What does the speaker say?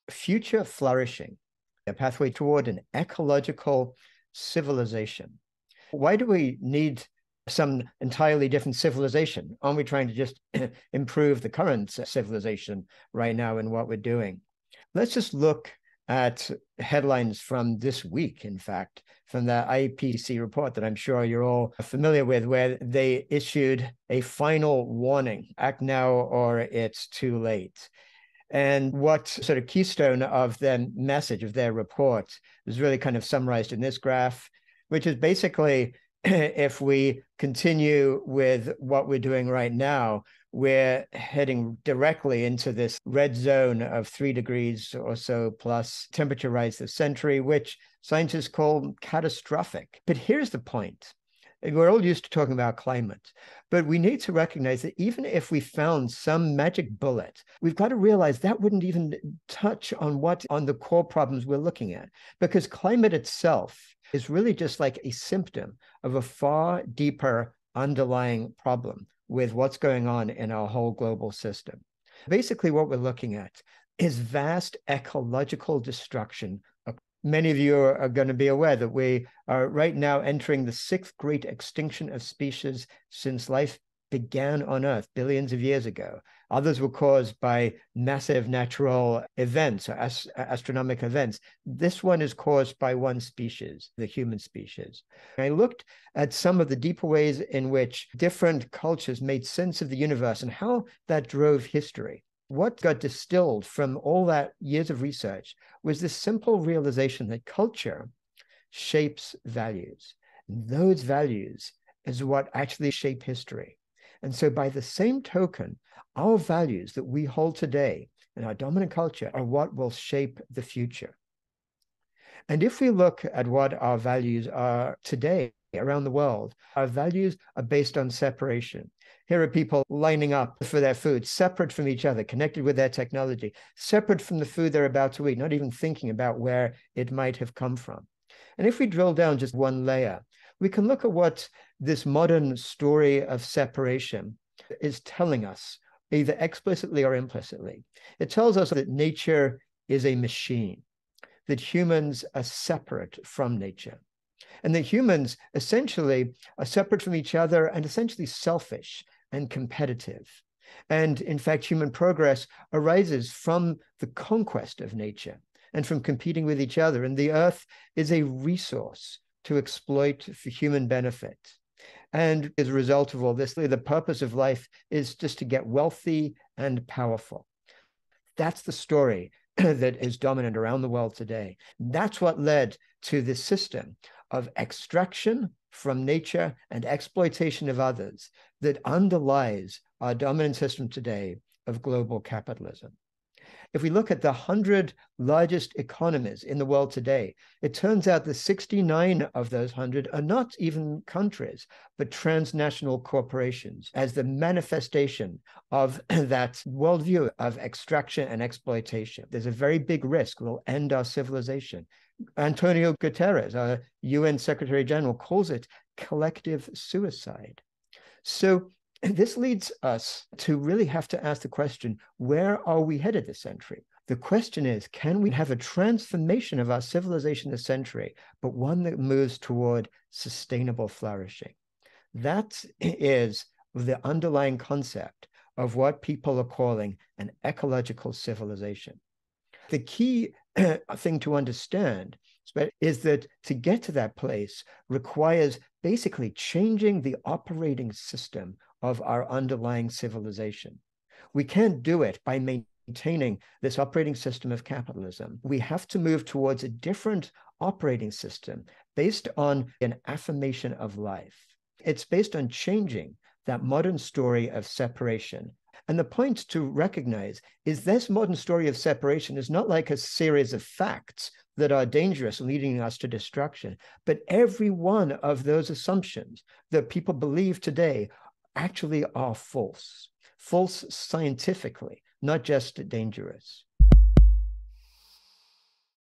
future flourishing, a pathway toward an ecological civilization. Why do we need some entirely different civilization? Aren't we trying to just improve the current civilization right now in what we're doing? Let's just look at headlines from this week, in fact, from the IPCC report that I'm sure you're all familiar with, where they issued a final warning: act now or it's too late. And what sort of keystone of the message of their report is really kind of summarized in this graph, which is basically if we continue with what we're doing right now, we're heading directly into this red zone of 3 degrees or so plus temperature rise this century, which scientists call catastrophic. But here's the point. We're all used to talking about climate, but we need to recognize that even if we found some magic bullet, we've got to realize that wouldn't even touch on the core problems we're looking at, because climate itself is really just like a symptom of a far deeper underlying problem with what's going on in our whole global system. Basically, what we're looking at is vast ecological destruction. Many of you are going to be aware that we are right now entering the 6th great extinction of species since life began on Earth billions of years ago. Others were caused by massive natural events or astronomical events. This one is caused by one species, the human species. I looked at some of the deeper ways in which different cultures made sense of the universe and how that drove history. What got distilled from all that years of research was this simple realization that culture shapes values. And those values is what actually shape history. And so by the same token, our values that we hold today in our dominant culture are what will shape the future. And if we look at what our values are today around the world, our values are based on separation. Here are people lining up for their food, separate from each other, connected with their technology, separate from the food they're about to eat, not even thinking about where it might have come from. And if we drill down just one layer, we can look at what this modern story of separation is telling us, either explicitly or implicitly. It tells us that nature is a machine, that humans are separate from nature, and that humans essentially are separate from each other and essentially selfish and competitive. And in fact, human progress arises from the conquest of nature and from competing with each other. And the earth is a resource to exploit for human benefit. And as a result of all this, the purpose of life is just to get wealthy and powerful. That's the story that is dominant around the world today. That's what led to this system of extraction from nature and exploitation of others that underlies our dominant system today of global capitalism. If we look at the 100 largest economies in the world today, it turns out that 69 of those 100 are not even countries, but transnational corporations, as the manifestation of that worldview of extraction and exploitation. There's a very big risk we'll end our civilization. Antonio Guterres, our UN Secretary General, calls it collective suicide. So this leads us to really have to ask the question, where are we headed this century? The question is, can we have a transformation of our civilization this century, but one that moves toward sustainable flourishing? That is the underlying concept of what people are calling an ecological civilization. The key thing to understand is that to get to that place requires basically changing the operating system of our underlying civilization. We can't do it by maintaining this operating system of capitalism. We have to move towards a different operating system based on an affirmation of life. It's based on changing that modern story of separation. And the point to recognize is this modern story of separation is not like a series of facts that are dangerous, leading us to destruction, but every one of those assumptions that people believe today actually are false scientifically, not just dangerous.